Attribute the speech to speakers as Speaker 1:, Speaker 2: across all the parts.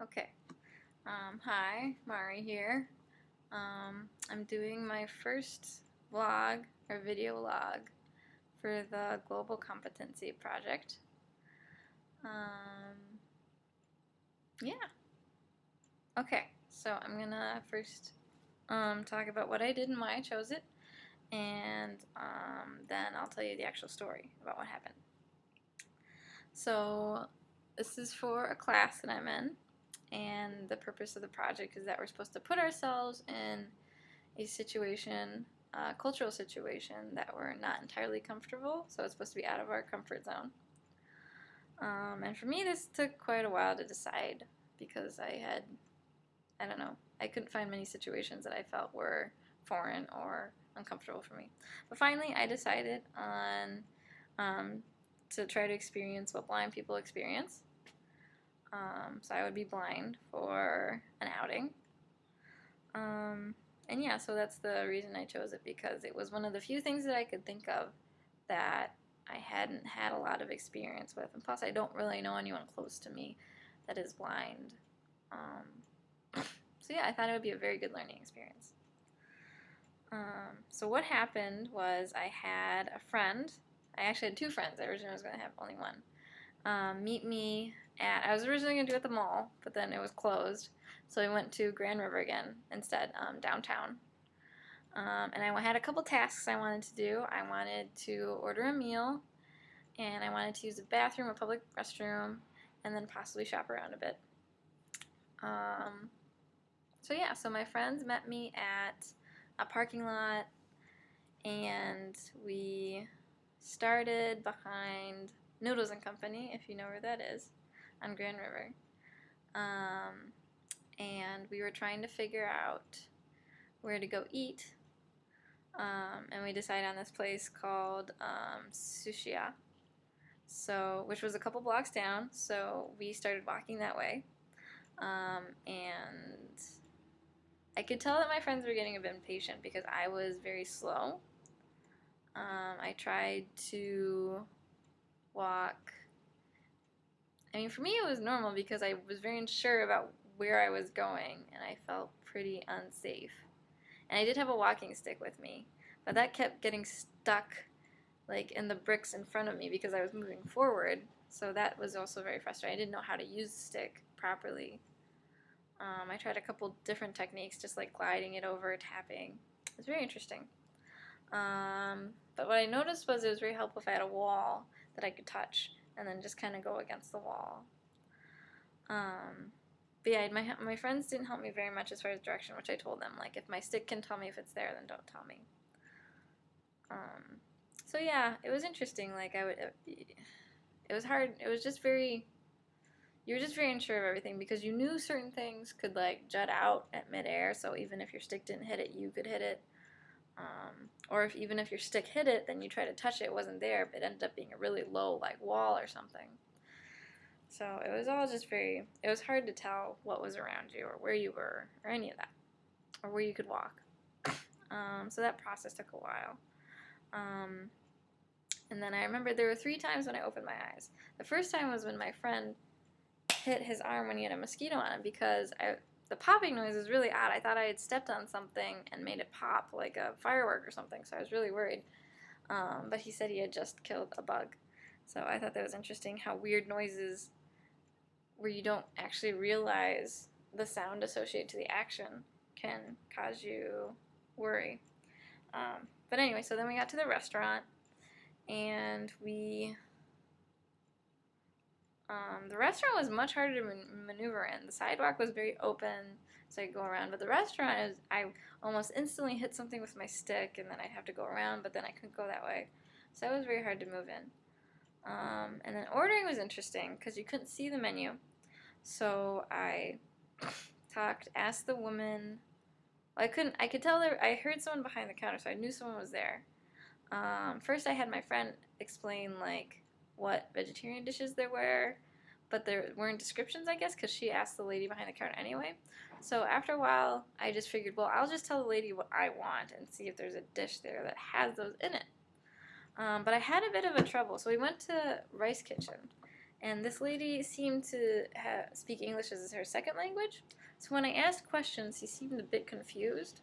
Speaker 1: Okay. Hi, Mari here. I'm doing my first vlog or video log for the Global Competency Project. Yeah. Okay, so I'm gonna first talk about what I did and why I chose it, and then I'll tell you the actual story about what happened. So this is for a class that I'm in, and the purpose of the project is that we're supposed to put ourselves in a situation, a cultural situation that we're not entirely comfortable, so it's supposed to be out of our comfort zone. And for me, this took quite a while to decide because I don't know, I couldn't find many situations that I felt were foreign or uncomfortable for me. But finally, I decided on to try to experience what blind people experience. So I would be blind for an outing. And yeah, so that's the reason I chose it, because it was one of the few things that I could think of that I hadn't had a lot of experience with. And plus, I don't really know anyone close to me that is blind. So yeah, I thought it would be a very good learning experience. So what happened was I had a friend. I actually had two friends. I originally was going to have only one. Meet me at, I was originally going to do it at the mall, but then it was closed. So we went to Grand River again instead, downtown. And I had a couple tasks I wanted to do. I wanted to order a meal, and I wanted to use a bathroom, a public restroom, and then possibly shop around a bit. So yeah, so my friends met me at a parking lot, and we started behind Noodles and Company, if you know where that is, on Grand River. And we were trying to figure out where to go eat. And we decided on this place called Sushiya, which was a couple blocks down. So we started walking that way, and I could tell that my friends were getting a bit impatient because I was very slow. I tried to walk. I mean, for me it was normal because I was very unsure about where I was going, and I felt pretty unsafe. And I did have a walking stick with me, but that kept getting stuck like in the bricks in front of me because I was moving forward. So that was also very frustrating. I didn't know how to use the stick properly. I tried a couple different techniques, just like gliding it over, tapping. It was very interesting. But what I noticed was it was very helpful if I had a wall that I could touch and then just kind of go against the wall. But yeah, my friends didn't help me very much as far as direction, which I told them, like, if my stick can tell me if it's there, then don't tell me. So yeah, it was interesting. Like, it was hard. It was just very, you were just very unsure of everything because you knew certain things could like jut out at midair. So even if your stick didn't hit it, you could hit it. Or even if your stick hit it, then you try to touch it, it wasn't there, but it ended up being a really low like wall or something. So it was all just it was hard to tell what was around you or where you were or any of that, or where you could walk. So that process took a while. And then I remember there were 3 times when I opened my eyes. The first time was when my friend hit his arm when he had a mosquito on him because the popping noise was really odd. I thought I had stepped on something and made it pop like a firework or something, so I was really worried. But he said he had just killed a bug. So I thought that was interesting how weird noises where you don't actually realize the sound associated to the action can cause you worry. But anyway, so then we got to the restaurant, and the restaurant was much harder to maneuver in. The sidewalk was very open, so I could go around. But the restaurant, I almost instantly hit something with my stick, and then I'd have to go around, but then I couldn't go that way. So it was very hard to move in. And then ordering was interesting because you couldn't see the menu. So I asked the woman. Well, I could tell I heard someone behind the counter, so I knew someone was there. First, I had my friend explain like what vegetarian dishes there were, but there weren't descriptions, I guess, because she asked the lady behind the counter anyway. So after a while, I just figured, well, I'll just tell the lady what I want and see if there's a dish there that has those in it. But I had a bit of a trouble, so we went to Rice Kitchen, And this lady seemed to speak English as her second language. So when I asked questions, she seemed a bit confused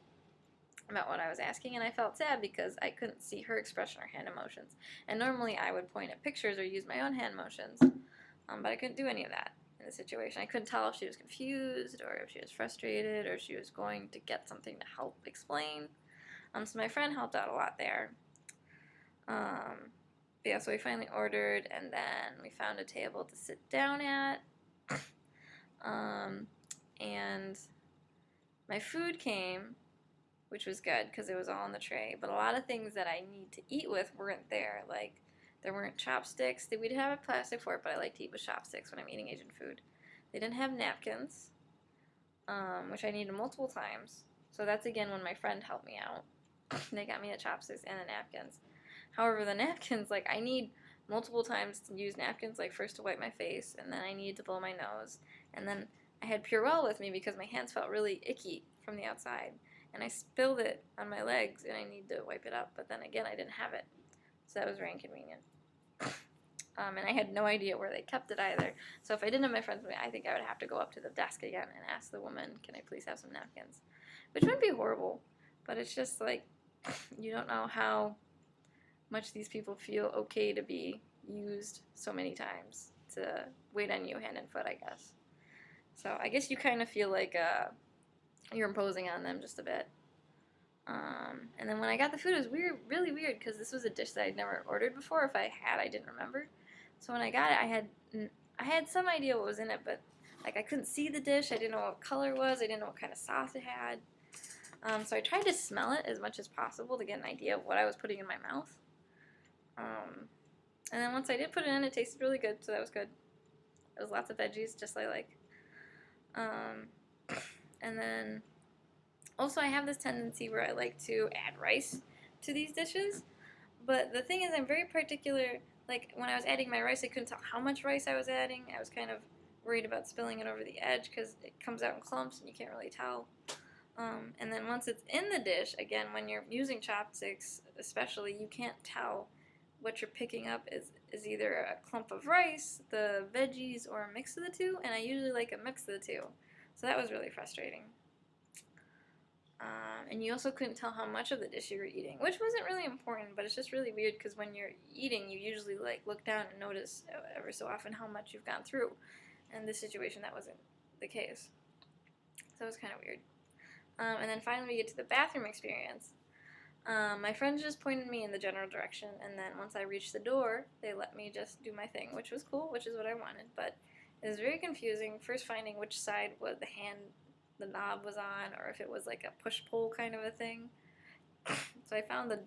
Speaker 1: about what I was asking, and I felt sad because I couldn't see her expression or hand emotions. And normally I would point at pictures or use my own hand motions, but I couldn't do any of that in the situation. I couldn't tell if she was confused or if she was frustrated or if she was going to get something to help explain. So my friend helped out a lot there. Yeah, so we finally ordered, and then we found a table to sit down at. And my food came, which was good because it was all on the tray. But a lot of things that I need to eat with weren't there. Like, there weren't chopsticks. We'd have a plastic fork, but I like to eat with chopsticks when I'm eating Asian food. They didn't have napkins, which I needed multiple times. So that's, again, when my friend helped me out. They got me the chopsticks and the napkins. However, the napkins, like, I need multiple times to use napkins, like, first to wipe my face, and then I need to blow my nose. And then I had Purell with me because my hands felt really icky from the outside. And I spilled it on my legs, and I need to wipe it up. But then again, I didn't have it. So that was very inconvenient. And I had no idea where they kept it either. So if I didn't have my friends with me, I think I would have to go up to the desk again and ask the woman, can I please have some napkins? Which wouldn't be horrible, but it's just like, you don't know how much these people feel okay to be used so many times to wait on you hand and foot, I guess. So I guess you kind of feel like you're imposing on them just a bit. And then when I got the food, it was weird, really weird, because this was a dish that I'd never ordered before. If I had, I didn't remember. So when I got it, I had some idea what was in it, but like I couldn't see the dish. I didn't know what color it was. I didn't know what kind of sauce it had. So I tried to smell it as much as possible to get an idea of what I was putting in my mouth. And then once I did put it in, it tasted really good, so that was good. It was lots of veggies, just like I like. And then also I have this tendency where I like to add rice to these dishes. But the thing is, I'm very particular. Like, when I was adding my rice, I couldn't tell how much rice I was adding. I was kind of worried about spilling it over the edge because it comes out in clumps and you can't really tell. And then once it's in the dish, again, when you're using chopsticks especially, you can't tell what you're picking up is either a clump of rice, the veggies, or a mix of the two, and I usually like a mix of the two. So that was really frustrating. And you also couldn't tell how much of the dish you were eating, which wasn't really important, but it's just really weird because when you're eating, you usually like look down and notice ever so often how much you've gone through. In this situation, that wasn't the case. So it was kind of weird. And then finally we get to the bathroom experience. My friends just pointed me in the general direction, and then once I reached the door, they let me just do my thing, which was cool, which is what I wanted, but it was very confusing, first finding which side was the knob was on, or if it was like a push-pull kind of a thing. So I found the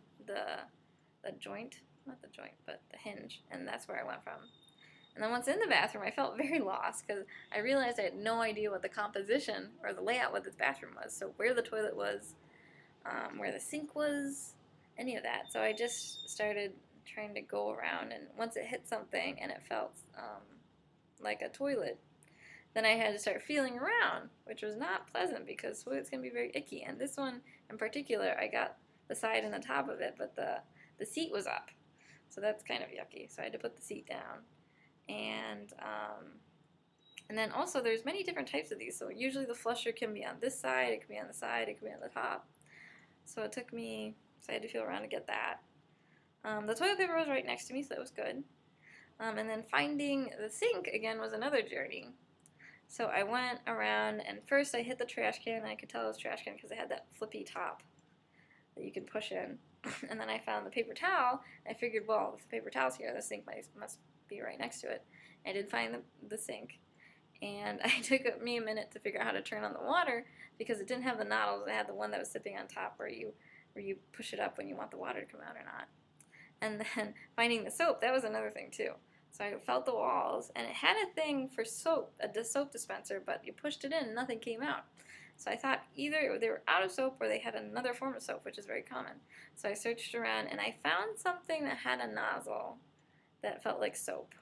Speaker 1: joint, not the joint, but the hinge, and that's where I went from. And then once in the bathroom, I felt very lost because I realized I had no idea what the composition or the layout of this bathroom was. So where the toilet was, where the sink was, any of that. So I just started trying to go around, and once it hit something and it felt like a toilet, then I had to start feeling around, which was not pleasant because toilets can be very icky. And this one in particular, I got the side and the top of it, but the seat was up. So that's kind of yucky. So I had to put the seat down. And then also there's many different types of these. So usually the flusher can be on this side, it can be on the side, it can be on the top. So it took me, so I had to feel around to get that. The toilet paper was right next to me, so that was good. And then finding the sink, again, was another journey. So I went around, and first I hit the trash can, and I could tell it was a trash can because it had that flippy top that you can push in. And then I found the paper towel, and I figured, well, if the paper towel's here, the sink must be right next to it. I did find the sink, and it took me a minute to figure out how to turn on the water because it didn't have the nozzles. It had the one that was sitting on top where you push it up when you want the water to come out or not. And then finding the soap, that was another thing too. So I felt the walls, and it had a thing for soap, a soap dispenser, but you pushed it in and nothing came out. So I thought either they were out of soap or they had another form of soap, which is very common. So I searched around, and I found something that had a nozzle that felt like soap.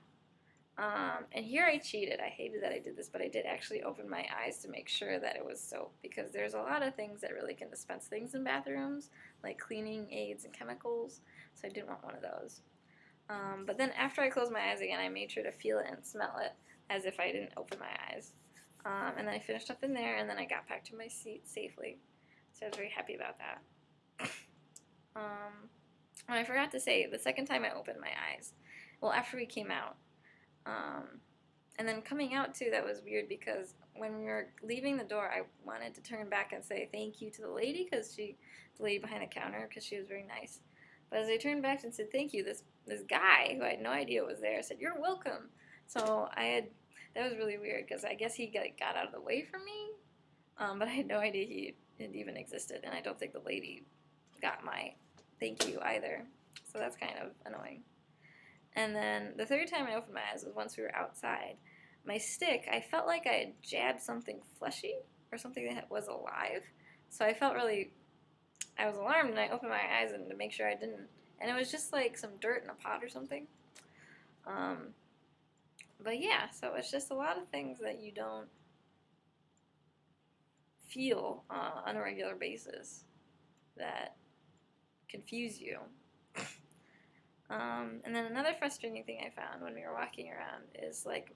Speaker 1: And here I cheated. I hated that I did this, but I did actually open my eyes to make sure that it was soap, because there's a lot of things that really can dispense things in bathrooms, like cleaning aids and chemicals, so I didn't want one of those. But then after I closed my eyes again, I made sure to feel it and smell it as if I didn't open my eyes. And then I finished up in there, and then I got back to my seat safely. So I was very happy about that. And I forgot to say, the second time I opened my eyes, well, after we came out, and then coming out too, that was weird because when we were leaving the door, I wanted to turn back and say thank you to the lady, the lady behind the counter, because she was very nice. But as I turned back and said thank you, this guy who I had no idea was there said, "You're welcome." So that was really weird because I guess he got out of the way from me, but I had no idea he even existed, and I don't think the lady got my thank you either. So that's kind of annoying. And then the third time I opened my eyes was once we were outside. My stick, I felt like I had jabbed something fleshy or something that was alive. So I was alarmed, and I opened my eyes to make sure I didn't. And it was just like some dirt in a pot or something. But yeah, so it's just a lot of things that you don't feel on a regular basis that confuse you. And then another frustrating thing I found when we were walking around is like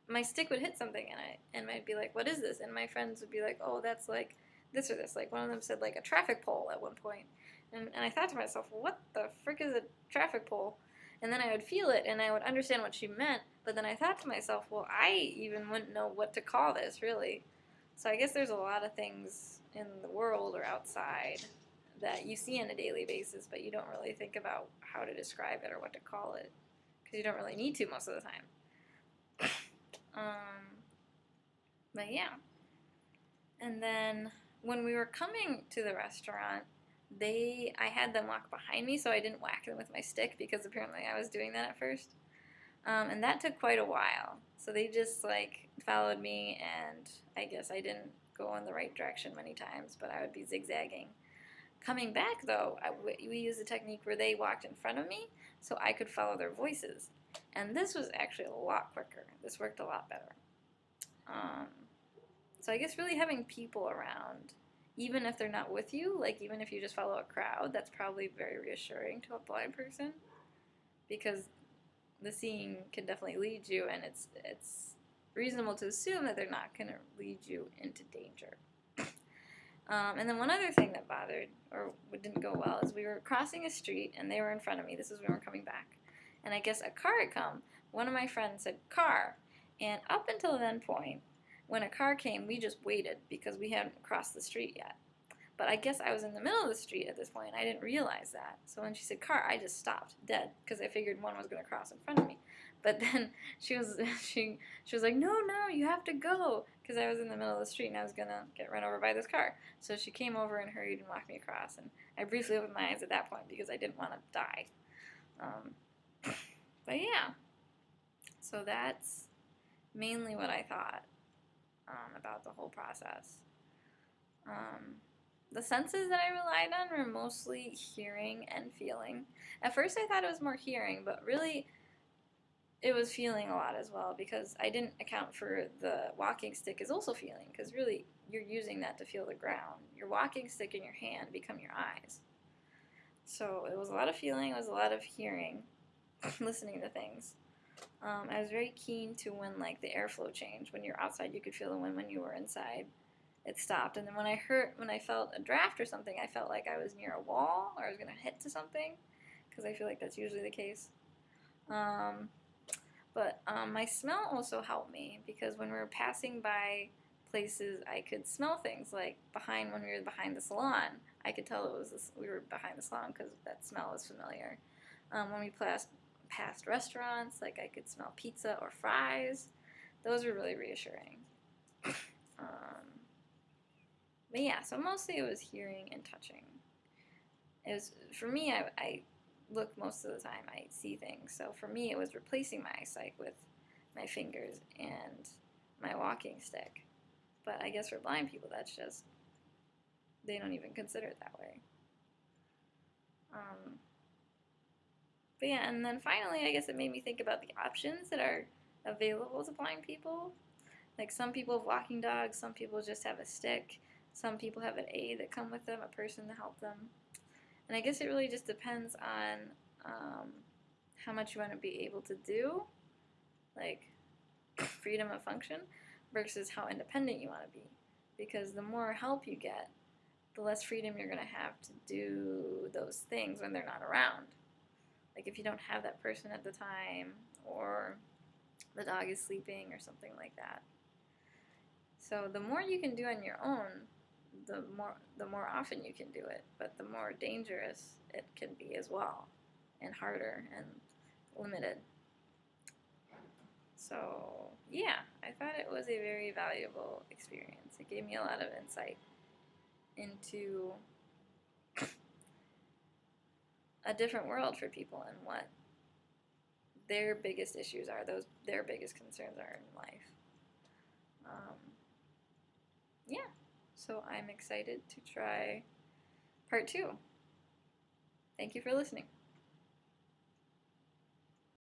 Speaker 1: my stick would hit something and I'd be like, "What is this?" And my friends would be like, "Oh, that's like this or this." Like one of them said like a traffic pole at one point, and I thought to myself, well, "What the frick is a traffic pole?" And then I would feel it and I would understand what she meant, but then I thought to myself, well, I even wouldn't know what to call this really. So I guess there's a lot of things in the world or outside that you see on a daily basis, but you don't really think about how to describe it or what to call it because you don't really need to most of the time. But yeah. And then when we were coming to the restaurant, I had them walk behind me so I didn't whack them with my stick because apparently I was doing that at first. And that took quite a while. So they just like followed me, and I guess I didn't go in the right direction many times, but I would be zigzagging. Coming back though, we used a technique where they walked in front of me so I could follow their voices. And this was actually a lot quicker. This worked a lot better. So I guess really having people around, even if they're not with you, like even if you just follow a crowd, that's probably very reassuring to a blind person because the seeing can definitely lead you, and it's reasonable to assume that they're not going to lead you into danger. And then one other thing that bothered or didn't go well is we were crossing a street and they were in front of me. This is when we were coming back. And I guess a car had come. One of my friends said, "Car." And up until that point, when a car came, we just waited because we hadn't crossed the street yet. But I guess I was in the middle of the street at this point. I didn't realize that. So when she said car, I just stopped dead because I figured one was going to cross in front of me. But then she was like, "No, you have to go," because I was in the middle of the street and I was going to get run over by this car. So she came over and hurried and walked me across. And I briefly opened my eyes at that point because I didn't want to die. But yeah, so that's mainly what I thought about the whole process. The senses that I relied on were mostly hearing and feeling. At first I thought it was more hearing, but really it was feeling a lot as well because I didn't account for the walking stick is also feeling because really you're using that to feel the ground. Your walking stick and your hand become your eyes. So it was a lot of feeling, it was a lot of hearing, listening to things. I was very keen to when like the airflow changed. When you're outside, you could feel the wind. When you were inside, it stopped. And then when I felt a draft or something, I felt like I was near a wall or I was going to hit to something, because I feel like that's usually the case. But my smell also helped me because when we were passing by places, I could smell things like when we were behind the salon. I could tell we were behind the salon because that smell was familiar. When we past restaurants, like I could smell pizza or fries. Those were really reassuring. But yeah, so mostly it was hearing and touching. It was for me. I look most of the time. I see things. So for me, it was replacing my eyesight with my fingers and my walking stick. But I guess for blind people, that's just they don't even consider it that way. But yeah, and then finally, I guess it made me think about the options that are available to blind people. Like some people have walking dogs, some people just have a stick, some people have an aide that come with them, a person to help them. And I guess it really just depends on how much you want to be able to do, like freedom of function, versus how independent you want to be. Because the more help you get, the less freedom you're going to have to do those things when they're not around. Like if you don't have that person at the time, or the dog is sleeping or something like that. So the more you can do on your own, the more often you can do it, but the more dangerous it can be as well, and harder and limited. So yeah, I thought it was a very valuable experience. It gave me a lot of insight into a different world for people and what their biggest issues are, their biggest concerns are in life. Yeah, so I'm excited to try part 2. Thank you for listening.